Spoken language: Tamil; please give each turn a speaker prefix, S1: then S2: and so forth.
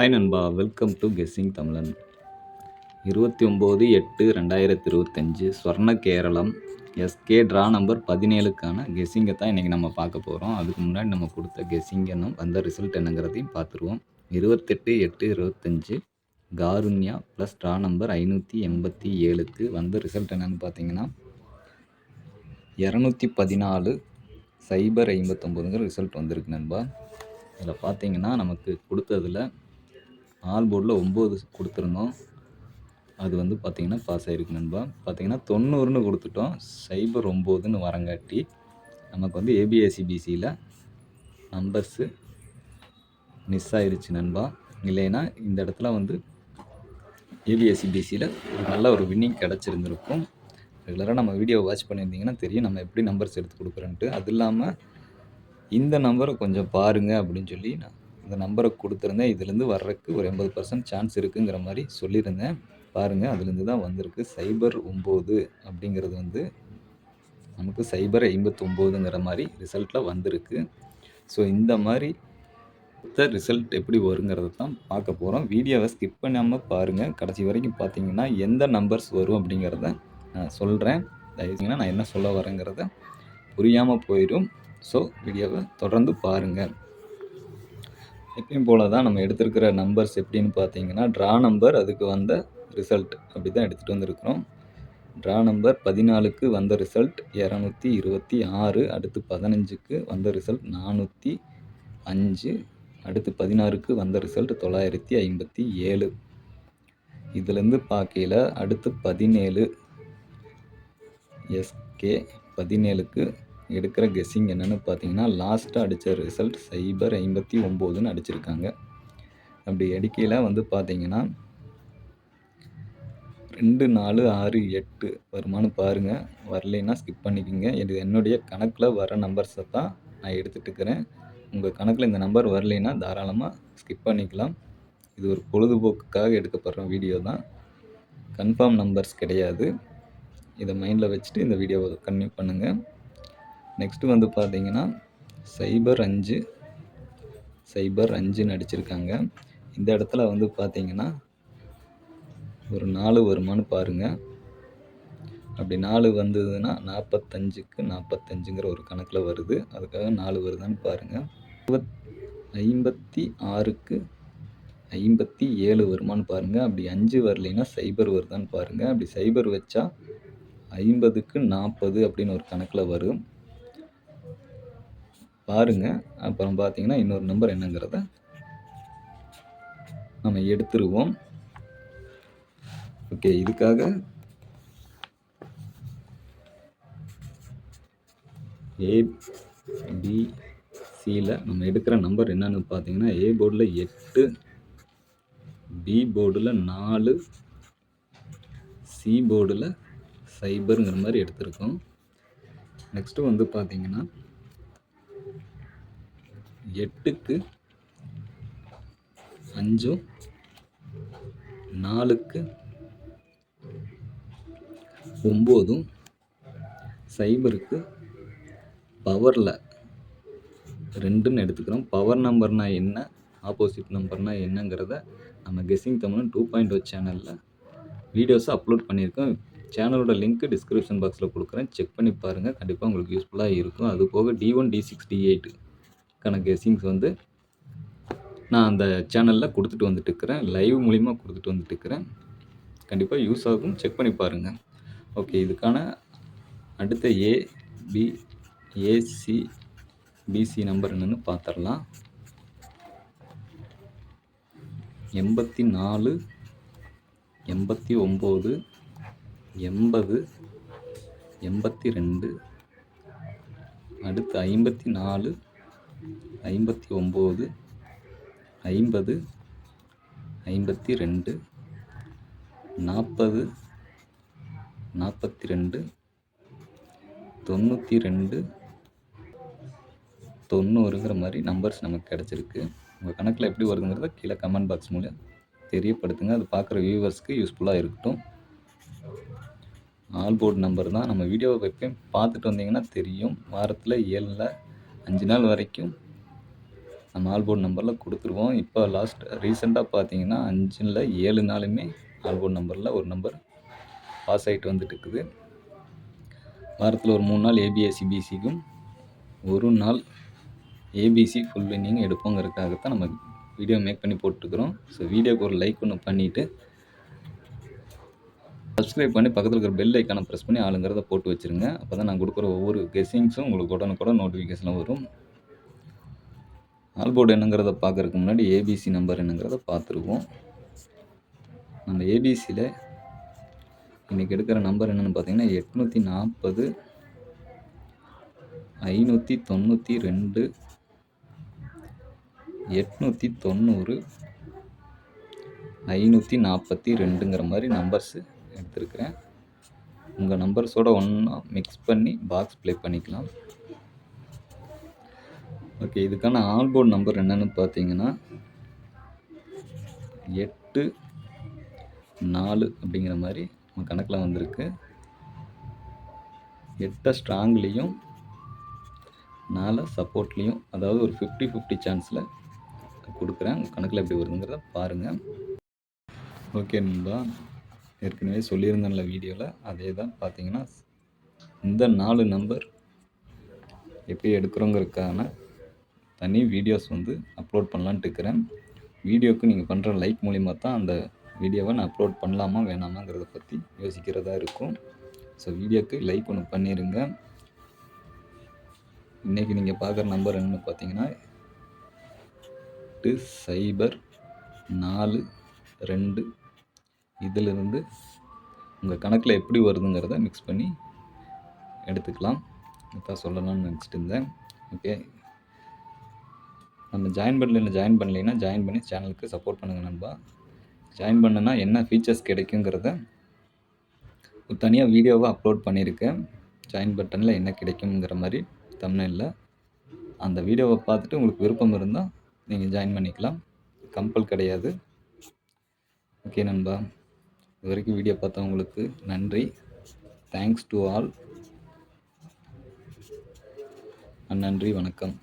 S1: ஹாய் நண்பா, வெல்கம் டு கெஸ்ஸிங் தமிழன். 29/8/2025 ஸ்வர்ண கேரளம் எஸ்கே ட்ரா நம்பர் 17க்கான கெஸ்ஸிங்கை தான் இன்றைக்கி நம்ம பார்க்க போகிறோம். அதுக்கு முன்னாடி நம்ம கொடுத்த கெஸ்ஸிங் என்னும் அந்த ரிசல்ட் என்னங்கிறதையும் பார்த்துருவோம். 28/8/25 காருண்யா ப்ளஸ் ட்ரா நம்பர் 587க்கு வந்த ரிசல்ட் என்னென்னு பார்த்தீங்கன்னா 214/059ங்கிற ரிசல்ட் வந்திருக்கு நண்பா. இதில் பார்த்தீங்கன்னா நமக்கு கொடுத்ததில் ஆல் போர்டில் 9 கொடுத்துருந்தோம். அது வந்து பார்த்திங்கன்னா பாஸ் ஆகிருக்கு நண்பா. பார்த்திங்கன்னா 90ன்னு கொடுத்துட்டோம். 09ன்னு வரங்காட்டி நமக்கு வந்து ஏபிஎஸ்சிபிசியில் நம்பர்ஸு மிஸ் ஆயிடுச்சு நண்பா. இல்லைன்னா இந்த இடத்துல வந்து ஏபிஎஸ்சிபிசியில் நல்ல ஒரு வின்னிங் கிடச்சிருந்துருக்கும். ரெகுலராக நம்ம வீடியோ வாட்ச் பண்ணியிருந்தீங்கன்னா தெரியும் நம்ம எப்படி நம்பர்ஸ் எடுத்து கொடுக்குறேன்ட்டு. அது இல்லாமல் இந்த நம்பரை கொஞ்சம் பாருங்கள் அப்படின்னு சொல்லி நான் இந்த நம்பரை கொடுத்துருந்தேன். இதுலேருந்து வர்றதுக்கு ஒரு 80% சான்ஸ் இருக்குங்கிற மாதிரி சொல்லியிருந்தேன். பாருங்கள், அதுலேருந்து தான் வந்திருக்கு. 09 அப்படிங்கிறது வந்து நமக்கு 059ங்கிற மாதிரி ரிசல்ட்டில் வந்திருக்கு. ஸோ இந்த மாதிரி ரிசல்ட் எப்படி வருங்கிறத தான் பார்க்க போகிறோம். வீடியோவை ஸ்கிப் பண்ணாமல் பாருங்கள். கடைசி வரைக்கும் பார்த்தீங்கன்னா எந்த நம்பர்ஸ் வரும் அப்படிங்கிறத நான் சொல்கிறேன். தயவுசெய்து நான் என்ன சொல்ல வரேங்கிறத புரியாமல் போயிடும். ஸோ வீடியோவை தொடர்ந்து பாருங்கள். எப்பயும் போல தான் நம்ம எடுத்திருக்கிற நம்பர்ஸ் எப்படின்னு பார்த்தீங்கன்னா ட்ரா நம்பர், அதுக்கு வந்த ரிசல்ட் அப்படி தான் எடுத்துகிட்டு வந்திருக்கிறோம். ட்ரா நம்பர் 14க்கு வந்த ரிசல்ட் 226, அடுத்து 15க்கு வந்த ரிசல்ட் 405, அடுத்து 16க்கு வந்த ரிசல்ட் 957. இதுலேருந்து பார்க்கையில் அடுத்து 17 எஸ்கே 17க்கு எடுக்கிற கெஸ்ஸிங் என்னென்னு பார்த்தீங்கன்னா லாஸ்ட்டாக அடித்த ரிசல்ட் 059ன்னு அடிச்சிருக்காங்க. அப்படி அடிக்கையில் வந்து பார்த்தீங்கன்னா 2, 4, 6, 8 வருமானு பாருங்கள். வரலைன்னா ஸ்கிப் பண்ணிக்கோங்க. இது என்னுடைய கணக்கில் வர நம்பர்ஸை தான் நான் எடுத்துகிட்டு இருக்கிறேன். உங்கள் கணக்கில் இந்த நம்பர் வரலைன்னா தாராளமாக ஸ்கிப் பண்ணிக்கலாம். இது ஒரு பொழுதுபோக்குக்காக எடுக்கப்படுற வீடியோ தான். கன்ஃபார்ம் நம்பர்ஸ் கிடையாது. இதை மைண்டில் வச்சுட்டு இந்த வீடியோவை கன்டினியூ பண்ணுங்கள். நெக்ஸ்ட்டு வந்து பார்த்தீங்கன்னா 05ன்னு அடிச்சிருக்காங்க. இந்த இடத்துல வந்து பார்த்தீங்கன்னா ஒரு 4 வருமானு பாருங்கள். அப்படி 4 வந்ததுன்னா 45க்கு 45ங்கிற ஒரு கணக்கில் வருது. அதுக்காக 4 வருதான்னு பாருங்கள். 56க்கு 57 வருமானு பாருங்கள். அப்படி 5 வரலைன்னா 0 வருதான்னு பாருங்கள். அப்படி 0 வச்சா 50க்கு 40 அப்படின்னு ஒரு கணக்கில் வரும் பாருங்கள். அப்புறம் பார்த்தீங்கன்னா இன்னொரு நம்பர் என்னங்கிறத நம்ம எடுத்துருவோம். ஓகே, இதுக்காக ஏபிசியில் நம்ம எடுக்கிற நம்பர் என்னன்னு பார்த்தீங்கன்னா ஏ போர்டில் 8, பி போர்டில் 4, சி போர்டில் 0ங்கிற மாதிரி எடுத்திருக்கோம். நெக்ஸ்ட்டு வந்து பார்த்தீங்கன்னா 8க்கு 5, 4க்கு 9, 0க்கு பவரில் 2ன்னு எடுத்துக்கிறோம். பவர் நம்பர்னால் என்ன, ஆப்போசிட் நம்பர்னால் என்னங்கிறத நம்ம கெஸ்ஸிங் தமிழ் 2.0 சேனலில் வீடியோஸை அப்லோட் பண்ணியிருக்கோம். சேனலோட லிங்க்கு டிஸ்கிரிப்ஷன் பாக்ஸில் கொடுக்குறேன். செக் பண்ணி பாருங்கள். கண்டிப்பாக உங்களுக்கு யூஸ்ஃபுல்லாக இருக்கும். அது போக D1, D6, D8 கெஸ்ஸிங்ஸ் வந்து நான் அந்த சேனலில் கொடுத்துட்டு வந்துட்டுருக்கிறேன். லைவ் மூலிமா கொடுத்துட்டு வந்துட்டுருக்கிறேன். கண்டிப்பாக யூஸ் ஆகும். செக் பண்ணி பாருங்கள். ஓகே, இதுக்கான அடுத்த ஏசிபிசி நம்பர் என்னென்னு பார்த்துடலாம். 84, 89, 80, 82, அடுத்து 54, 59, 50, 52, 40, 42, 92, 90ங்கிற மாதிரி நம்பர்ஸ் நமக்கு கிடச்சிருக்கு. உங்கள் கணக்கில் எப்படி வருதுங்கிறத கீழே கமெண்ட் பாக்ஸ் மூலம் தெரியப்படுத்துங்க. அது பார்க்குற வியூவர்ஸ்க்கு யூஸ்ஃபுல்லாக இருக்கட்டும். ஆல் போர்டு நம்பர் தான். நம்ம வீடியோவை வைப்பேன் பார்த்துட்டு வந்தீங்கன்னா தெரியும். வாரத்தில் 7 5 நாள் வரைக்கும் நம்ம ஆல்போர்ட் நம்பரில் கொடுத்துருவோம். இப்போ ரீசெண்டாக பார்த்தீங்கன்னா 5ல் 7 நாளுமே ஆல்போர்ட் நம்பரில் ஒரு நம்பர் பாஸ் ஆகிட்டு வந்துட்டு இருக்குது. வாரத்தில் ஒரு 3 நாள் ஏபிஎஸ்சி பிசிக்கும் ஒரு நாள் ஏபிசி ஃபுல் வின்னிங் எடுப்போங்கிறதுக்காகத்தான் நம்ம வீடியோ மேக் பண்ணி போட்டுருக்குறோம். ஸோ வீடியோக்கு ஒரு லைக் ஒன்று பண்ணிவிட்டு சப்ஸ்கிரைப் பண்ணி பக்கத்தில் இருக்கிற பெல் ஐக்கானை ப்ரெஸ் பண்ணி ஆளுங்கிறத போட்டு வச்சுருங்க. அப்போ தான் நான் கொடுக்குற ஒவ்வொரு கெஸ்ஸிங்ஸும் உங்களுக்கு உடனுக்குடன் நோட்டிஃபிகேஷனில் வரும். ஆல்போர்டு என்னங்கிறத பார்க்குறதுக்கு முன்னாடி ஏபிசி நம்பர் என்னங்கிறத பார்த்துருவோம். நம்ம ஏபிசியில் இன்றைக்கி எடுக்கிற நம்பர் என்னென்னு பார்த்தீங்கன்னா 840 592 890 542ங்கிற மாதிரி நம்பர்ஸு எடுத்துருக்கிறேன். உங்கள் நம்பர்ஸோட ஒன்றா மிக்ஸ் பண்ணி பாக்ஸ் ப்ளே பண்ணிக்கலாம். ஓகே, இதுக்கான ஆல்போர்ட் நம்பர் என்னென்னு பார்த்தீங்கன்னா 84 அப்படிங்கிற மாதிரி நம்ம கணக்கில் வந்திருக்கு. 8 ஸ்ட்ராங்லேயும் 4 சப்போர்ட்லேயும், அதாவது ஒரு 50-50 சான்ஸில் கொடுக்குறேன். உங்கள் கணக்கில் எப்படி வருதுங்கிறத பாருங்கள். ஓகே நண்பா, ஏற்கனவே சொல்லியிருந்தேன்ல வீடியோவில், அதே தான் பார்த்தீங்கன்னா இந்த 4 நம்பர் எப்படி எடுக்கிறோங்கிறதுக்கான தனி வீடியோஸ் வந்து அப்லோட் பண்ணலான்ட்டு இருக்கிறேன். வீடியோவுக்கு நீங்கள் பண்ணுற லைக் மூலிமா தான் அந்த வீடியோவை நான் அப்லோட் பண்ணலாமா வேணாமாங்கிறத பற்றி யோசிக்கிறதா இருக்கும். ஸோ வீடியோக்கு லைக் ஒன்று பண்ணிடுங்க. இன்றைக்கி நீங்கள் பார்க்குற நம்பர் என்னென்னு பார்த்தீங்கன்னா 804 இதிலிருந்து உங்கள் கணக்கில் எப்படி வருதுங்கிறத மிக்ஸ் பண்ணி எடுத்துக்கலாம். இதான் சொல்லலாம்னு நினச்சிட்டு இருந்தேன். ஓகே, நம்ம ஜாயின் பண்ணலைன்னா ஜாயின் பண்ணி சேனலுக்கு சப்போர்ட் பண்ணுங்கள் நண்பா. ஜாயின் பண்ணுன்னா என்ன ஃபீச்சர்ஸ் கிடைக்குங்கிறத ஒரு தனியாக வீடியோவை அப்லோட் பண்ணியிருக்கேன். ஜாயின் பட்டனில் என்ன கிடைக்குங்கிற மாதிரி தம்ப்நெயில்ல. அந்த வீடியோவை பார்த்துட்டு உங்களுக்கு விருப்பம் இருந்தால் நீங்கள் ஜாயின் பண்ணிக்கலாம். கம்பல் கிடையாது. ஓகே நண்பா, இது வரைக்கும் வீடியோ பார்த்தவங்களுக்கு நன்றி. Thanks to all. நன்றி, வணக்கம்.